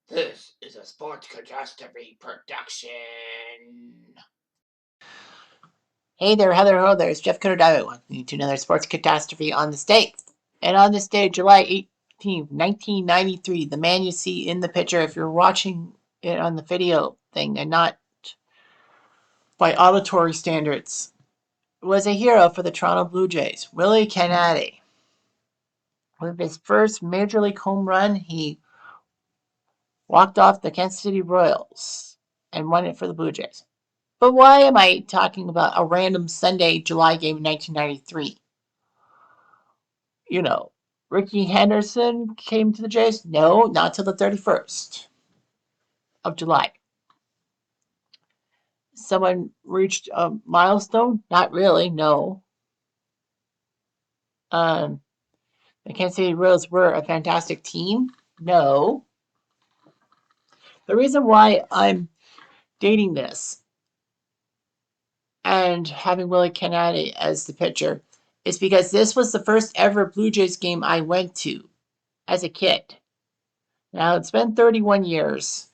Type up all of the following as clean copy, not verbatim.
This is a Sports Catastrophe production. Hey there, Heather. Ho there. It's Jeff Cutter welcoming to another Sports Catastrophe on the States. And on this day, July 18th, 1993, the man you see in the picture, if you're watching it on the video thing and not by auditory standards, was a hero for the Toronto Blue Jays, Willie Canady. With his first major league home run, he walked off the Kansas City Royals and won it for the Blue Jays. But why am I talking about a random Sunday July game in 1993? You know, Ricky Henderson came to the Jays? No, not till the 31st of July. Someone reached a milestone? Not really, no. The Kansas City Royals were a fantastic team? No. The reason why I'm dating this and having Willie Canady as the pitcher is because this was the first ever Blue Jays game I went to as a kid. Now, it's been 31 years,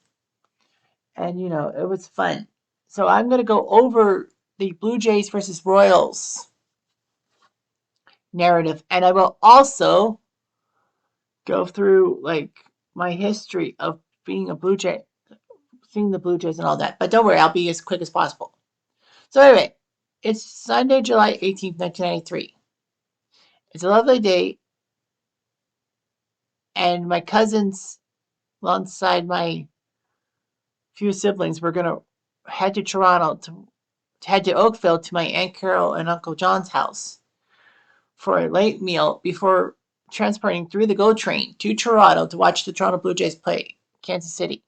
and it was fun. So I'm going to go over the Blue Jays versus Royals narrative, and I will also go through my history of being a Blue Jay, seeing the Blue Jays and all that. But don't worry, I'll be as quick as possible. So anyway, it's Sunday, July 18th, 1993. It's a lovely day, and my cousins, alongside my few siblings, were going to head to Toronto to head to Oakville to my Aunt Carol and Uncle John's house for a late meal before transporting through the GO train to Toronto to watch the Toronto Blue Jays play Kansas City.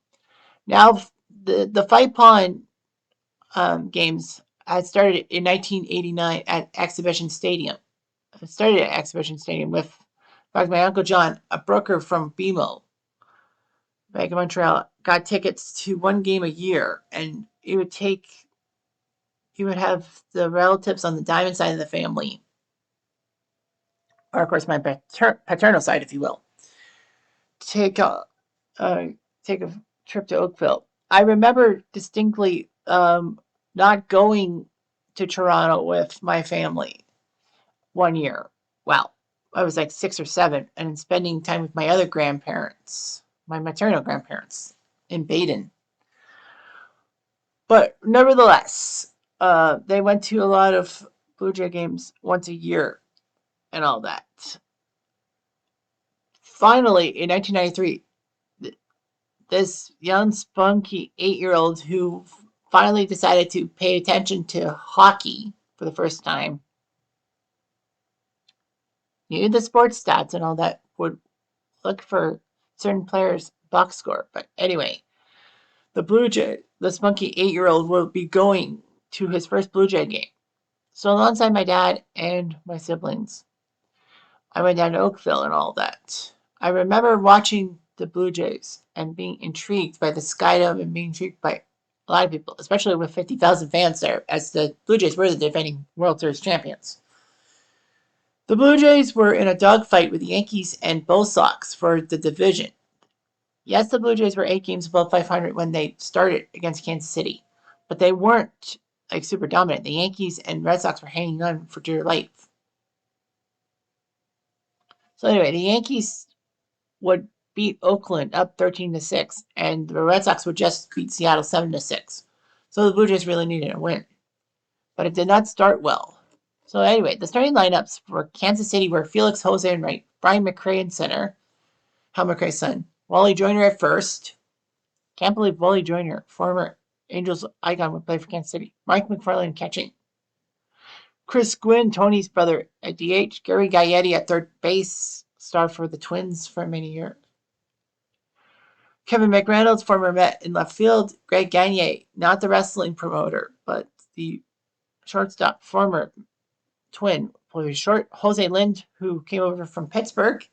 Now, the Five Pond games had started in 1989 at Exhibition Stadium. It started at Exhibition Stadium with, in fact, my Uncle John, a broker from BMO, Bank of Montreal, got tickets to one game a year, and he would have the relatives on the diamond side of the family, or of course my paternal side, if you will, take a trip to Oakville. I remember distinctly not going to Toronto with my family one year. Well, I was like 6 or 7, and spending time with my other grandparents, my maternal grandparents in Baden. But nevertheless, they went to a lot of Blue Jay games once a year and all that. Finally, in 1993, this young, spunky 8-year-old who finally decided to pay attention to hockey for the first time, knew the sports stats and all that, would look for certain players' box score. But anyway, the spunky 8-year-old will be going to his first Blue Jay game. So alongside my dad and my siblings, I went down to Oakville and all that. I remember watching the Blue Jays and being intrigued by the skydome and being intrigued by a lot of people, especially with 50,000 fans there, as the Blue Jays were the defending World Series champions. The Blue Jays were in a dogfight with the Yankees and Bo Sox for the division. Yes, the Blue Jays were 8 games above 500 when they started against Kansas City, but they weren't super dominant. The Yankees and Red Sox were hanging on for dear life. So anyway, the Yankees would beat Oakland up 13-6, and the Red Sox would just beat Seattle 7-6. So the Blue Jays really needed a win, but it did not start well. So anyway, the starting lineups for Kansas City were Felix Jose in right, Brian McRae in center, Hal McRae's son, Wally Joyner at first. Can't believe Wally Joyner, former Angels icon, would play for Kansas City. Mike McFarland catching. Chris Gwynn, Tony's brother, at DH. Gary Gaetti at third base, star for the Twins for many years. Kevin McReynolds, former Met, in left field. Greg Gagne, not the wrestling promoter, but the shortstop, former Twin, played short. Jose Lind, who came over from Pittsburgh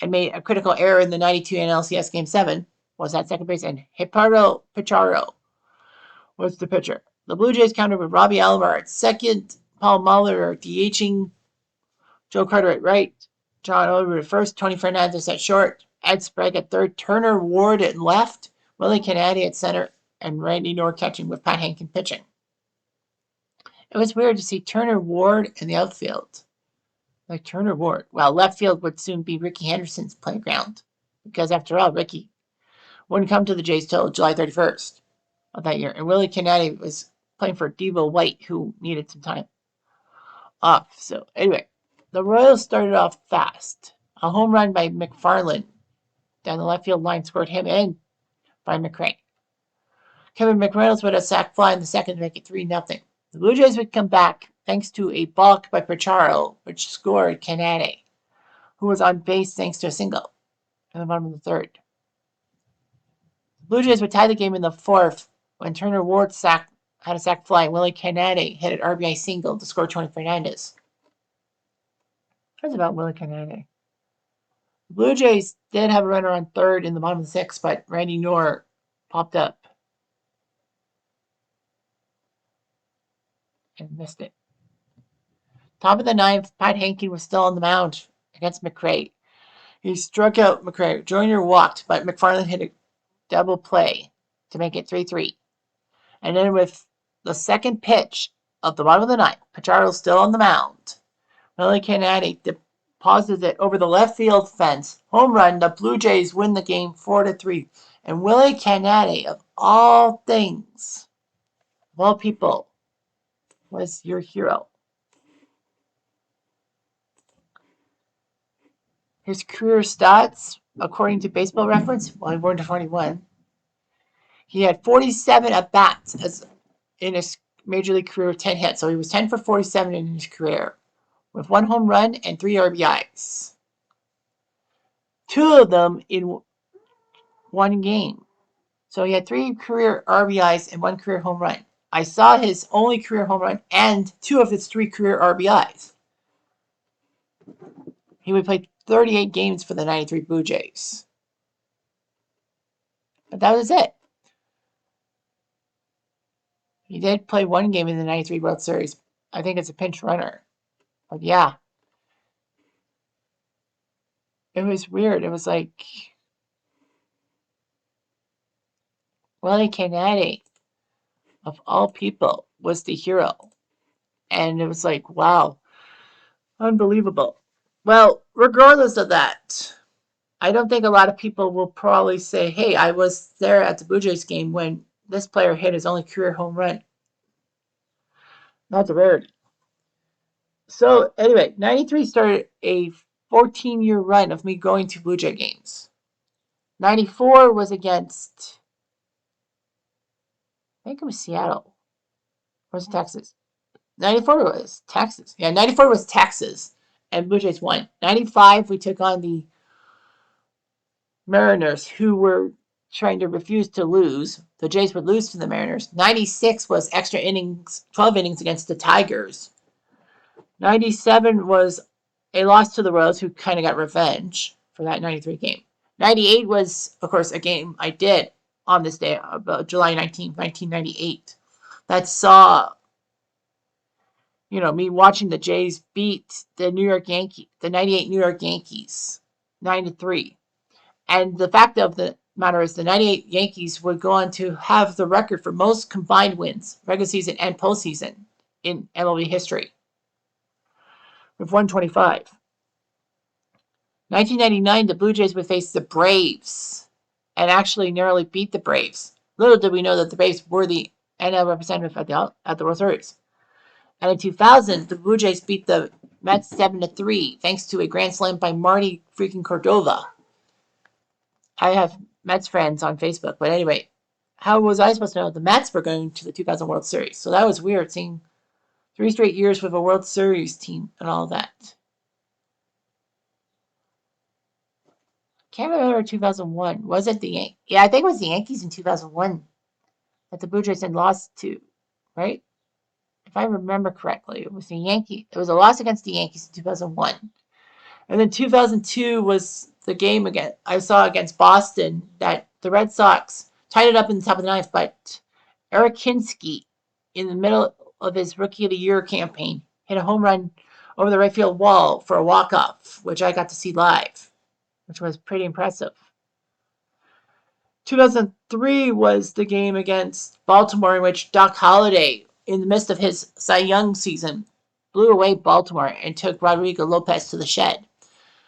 and made a critical error in the 92 NLCS Game 7, was at second base. And Hiparo Pichardo was the pitcher. The Blue Jays countered with Robbie Alomar at second, Paul Muller DHing, Joe Carter at right, John Olerud at first, Tony Fernandez at short, Ed Sprague at third, Turner Ward at left, Willie Kennedy at center, and Randy Knorr catching with Pat Hankin pitching. It was weird to see Turner Ward in the outfield. Like Turner Ward. Well, left field would soon be Ricky Henderson's playground. Because after all, Ricky wouldn't come to the Jays till July 31st of that year. And Willie Kennedy was playing for Devo White, who needed some time off. So anyway, the Royals started off fast. A home run by McFarland down the left field line scored him and Brian McCray. Kevin McReynolds would have sack fly in the second to make it 3-0. The Blue Jays would come back thanks to a balk by Pacharo, which scored Kennedy, who was on base thanks to a single in the bottom of the third. The Blue Jays would tie the game in the fourth when Turner Ward had a sack fly and Willie Kennedy hit an RBI single to score Tony Fernandez. What's about Willie Kennedy? The Blue Jays did have a runner on third in the bottom of the sixth, but Randy Knorr popped up and missed it. Top of the ninth, Pat Hankin was still on the mound against McCray. He struck out McCray. Jr. walked, but McFarland hit a double play to make it 3-3. And then with the second pitch of the bottom of the ninth, Pacharo's still on the mound. Willie Kennedy deposits it over the left field fence. Home run. The Blue Jays win the game 4-3. And Willie Kennedy, of all things, of all people, was your hero. His career stats, according to Baseball Reference, well, he born to 41. He had 47 at-bats as in his major league career, 10 hits. So he was 10 for 47 in his career, with 1 home run and 3 RBIs. 2 of them in 1 game. So he had 3 career RBIs and 1 career home run. I saw his only career home run and 2 of his 3 career RBIs. He would play 38 games for the 93 Blue Jays. But that was it. He did play 1 game in the 93 World Series. I think it's a pinch runner. But yeah. It was weird. It was like Willie Kennedy, of all people, was the hero. And it was like, wow. Unbelievable. Well, regardless of that, I don't think a lot of people will probably say, hey, I was there at the Blue Jays game when this player hit his only career home run. Not a rarity. So, anyway, 93 started a 14-year run of me going to Blue Jay games. 94 was against, I think it was Seattle. Or was it Texas? 94 was Texas. Yeah, 94 was Texas. And Blue Jays won. 95, we took on the Mariners, who were trying to refuse to lose. The Jays would lose to the Mariners. 96 was extra innings, 12 innings against the Tigers. 97 was a loss to the Royals, who kind of got revenge for that 93 game. 98 was, of course, a game I did on this day, July 19th, 1998. That saw me watching the Jays beat the New York Yankees, the 98 New York Yankees, 9-3. And the fact of the matter is the 98 Yankees would go on to have the record for most combined wins, regular season and postseason, in MLB history, with 125. 1999, the Blue Jays would face the Braves and actually narrowly beat the Braves. Little did we know that the Braves were the NL representative at the World Series. And in 2000, the Blue Jays beat the Mets 7-3, thanks to a grand slam by Marty freaking Cordova. I have Mets friends on Facebook, but anyway, how was I supposed to know the Mets were going to the 2000 World Series? So that was weird, seeing 3 straight years with a World Series team and all that. Can't remember 2001. Was it the Yankees? Yeah, I think it was the Yankees in 2001 that the Blue Jays had lost to, right? If I remember correctly, it was the Yankees. It was a loss against the Yankees in 2001. And then 2002 was the game again I saw against Boston that the Red Sox tied it up in the top of the ninth, but Eric Hinsky, in the middle of his Rookie of the Year campaign, hit a home run over the right field wall for a walk-off, which I got to see live, which was pretty impressive. 2003 was the game against Baltimore in which Doc Holliday, in the midst of his Cy Young season, blew away Baltimore and took Rodrigo Lopez to the shed.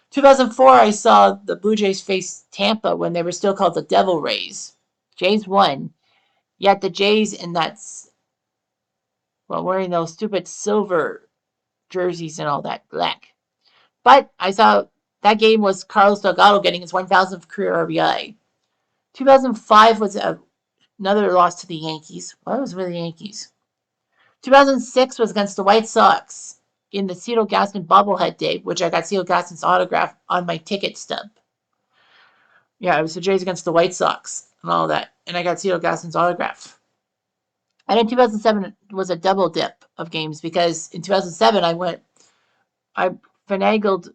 2004, I saw the Blue Jays face Tampa when they were still called the Devil Rays. Jays won, yet the Jays in that, well, wearing those stupid silver jerseys and all that black. But I saw that game was Carlos Delgado getting his 1,000th career RBI. 2005 was another loss to the Yankees. Well, it was with the Yankees. 2006 was against the White Sox in the Cito Gaston bobblehead day, which I got Cito Gaston's autograph on my ticket stub. Yeah, it was the Jays against the White Sox and all that, and I got Cito Gaston's autograph. And in 2007 was a double dip of games because in 2007 I finagled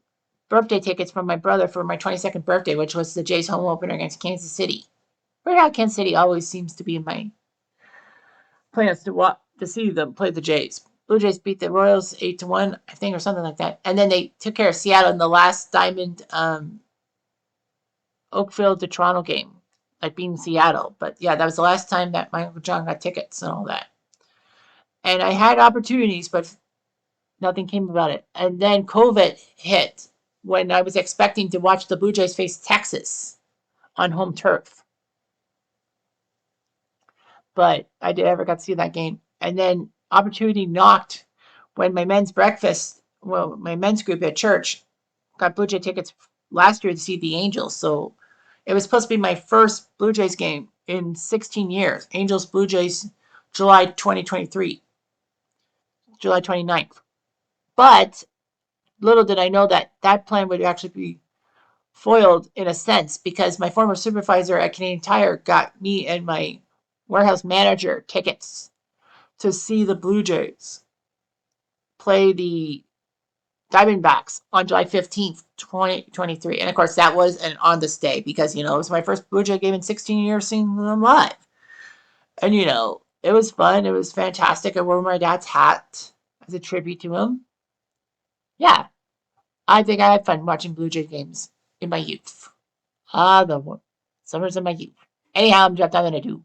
birthday tickets from my brother for my 22nd birthday, which was the Jays home opener against Kansas City. Weird how Kansas City always seems to be in my plans to see them play the Jays. Blue Jays beat the Royals 8-1, I think, or something like that. And then they took care of Seattle in the last Diamond Oakfield to Toronto game, like being Seattle. But yeah, that was the last time that my Uncle John got tickets and all that. And I had opportunities, but nothing came about it. And then COVID hit when I was expecting to watch the Blue Jays face Texas on home turf. But I never got to see that game. And then opportunity knocked when my men's breakfast, well, my men's group at church got Blue Jay tickets last year to see the Angels. So it was supposed to be my first Blue Jays game in 16 years. Angels Blue Jays, July 2023, July 29th. But little did I know that that plan would actually be foiled in a sense because my former supervisor at Canadian Tire got me and my warehouse manager tickets to see the Blue Jays play the Diamondbacks on July 15th, 2023. And of course, that was an on this day because, it was my first Blue Jay game in 16 years seeing them live. And, it was fun. It was fantastic. I wore my dad's hat as a tribute to him. Yeah, I think I had fun watching Blue Jay games in my youth. The summers of my youth. Anyhow, I'm going to do.